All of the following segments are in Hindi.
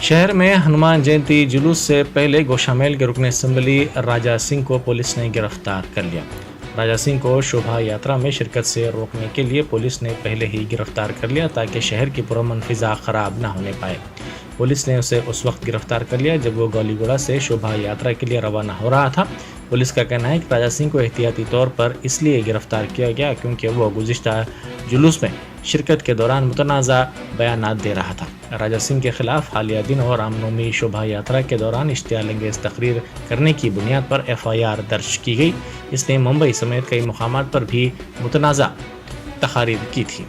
शहर में हनुमान जयंती जुलूस से पहले गोशामेल के रुकन असम्बली राजा सिंह को पुलिस ने गिरफ्तार कर लिया। राजा सिंह को शोभा यात्रा में शिरकत से रोकने के लिए पुलिस ने पहले ही गिरफ्तार कर लिया ताकि शहर की पुरअमन फिजा खराब न होने पाए। पुलिस ने उसे उस वक्त गिरफ्तार कर लिया जब वो गौलीगुड़ा से शोभा यात्रा के लिए रवाना हो रहा था। पुलिस का कहना है कि राजा सिंह को एहतियाती तौर पर इसलिए गिरफ्तार किया गया क्योंकि वो गुज़िश्ता जुलूस में शिरकत के दौरान मुतनाज़ा बयानात दे रहा था। राजा सिंह के खिलाफ हालिया दिन और रामनवमी शोभा यात्रा के दौरान इश्तियाल-अंगेज़ तकरीर करने की बुनियाद पर FIR दर्ज की गई। इसने मुंबई समेत कई मुकामात पर भी मुतनाज़ा तकारीर की थी।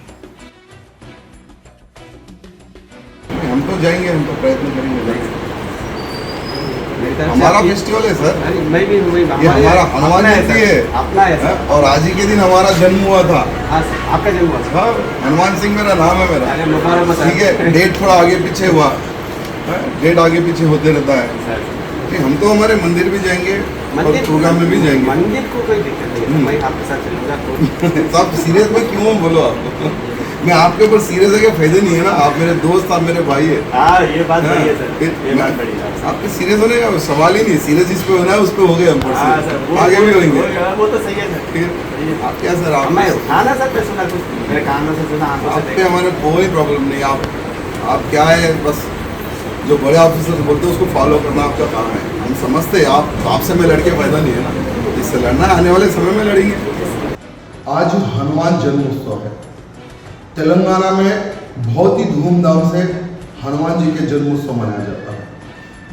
हम तो जाएंगे, हम तो प्रयत्न करेंगे। हमारा फेस्टिवल है सर, मैं भी ये हमारा हनुमान जयंती है अपना है सर। और आज ही के दिन हमारा जन्म हुआ था। हाँ सर, आपका जन्म हुआ सर। हाँ, हनुमान सिंह मेरा नाम है मेरा। अरे मुबारक सर। ठीक है, डेट थोड़ा आगे पीछे हुआ, डेट आगे पीछे होते रहता है। सर कि हम तो हमारे मंदिर भी जाएंगे और प्रोग्राम में भी जाएंगे। मंदिर को कोई दिक्कत नहीं है, मैं आपके साथ चलूंगा। तो आप सीरियस में क्यों बोलो आप? मैं आपके ऊपर सीरियस है, क्या फायदे नहीं है ना। आप मेरे दोस्त, आप मेरे भाई है। हाँ, ये बात बड़ी है सर, फिर ये बात बड़ी है। आपके सीरियस होने का सवाल ही नहीं। सीरियस जिस पे होना है उस पे हो गए हम। हाँ सर, आगे भी होंगे। वो तो सही है सर। फिर आप क्या सर, आप मैं खाना सर पे सुना कुछ मेरे कानों से सुना, आंखों से आप पे देखा। हमारे कोई प्रॉब्लम नहीं। आप क्या है, बस जो बड़े ऑफिसर बोलते हैं उसको फॉलो करना आपका काम है। हम समझते हैं आपसे में लड़के फायदा नहीं है ना, इससे लड़ना आने वाले समय में लड़ेंगे। आज हनुमान जन्मोत्सव है। तेलंगाना में बहुत ही धूमधाम से हनुमान जी के जन्मोत्सव मनाया जाता है।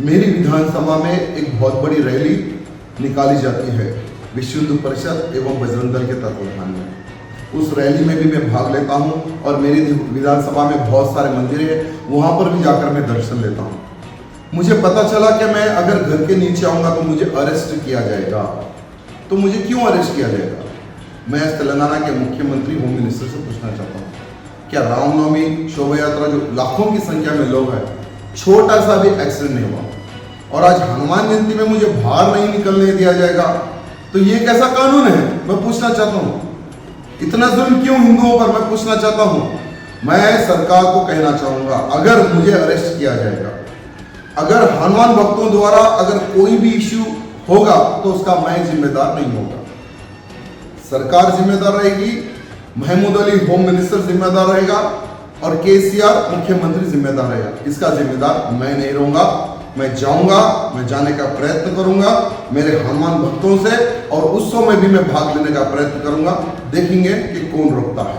मेरी विधानसभा में एक बहुत बड़ी रैली निकाली जाती है विश्व हिंदू परिषद एवं बजरंग दल के तत्वाधान में। उस रैली में भी मैं भाग लेता हूं और मेरी विधानसभा में बहुत सारे मंदिर हैं, वहां पर भी जाकर मैं दर्शन लेता हूं। मुझे पता चला कि मैं अगर घर के नीचे आऊँगा तो मुझे अरेस्ट किया जाएगा। तो मुझे क्यों अरेस्ट किया जाएगा? मैं तेलंगाना के मुख्यमंत्री होम मिनिस्टर से पूछना चाहता हूँ, क्या रामनवमी शोभा यात्रा जो लाखों की संख्या में लोग हैं, छोटा सा भी एक्सीडेंट नहीं हुआ और आज हनुमान जयंती में मुझे बाहर नहीं निकलने दिया जाएगा? तो ये कैसा कानून है? मैं पूछना चाहता हूँ। इतना जुल्म क्यों हिंदुओं पर? मैं पूछना चाहता हूँ। मैं सरकार को कहना चाहूँगा, अगर मुझे अरेस्ट किया जाएगा, अगर हनुमान भक्तों द्वारा अगर कोई भी इश्यू होगा तो उसका मैं जिम्मेदार नहीं होगा। सरकार जिम्मेदार रहेगी, महमूद अली होम मिनिस्टर जिम्मेदार रहेगा और KCR मुख्यमंत्री जिम्मेदार रहेगा। इसका जिम्मेदार मैं नहीं रहूँगा। मैं जाऊँगा, मैं जाने का प्रयत्न करूँगा मेरे हनुमान भक्तों से और उत्सव में भी मैं भाग लेने का प्रयत्न करूँगा। देखेंगे कि कौन रोकता है।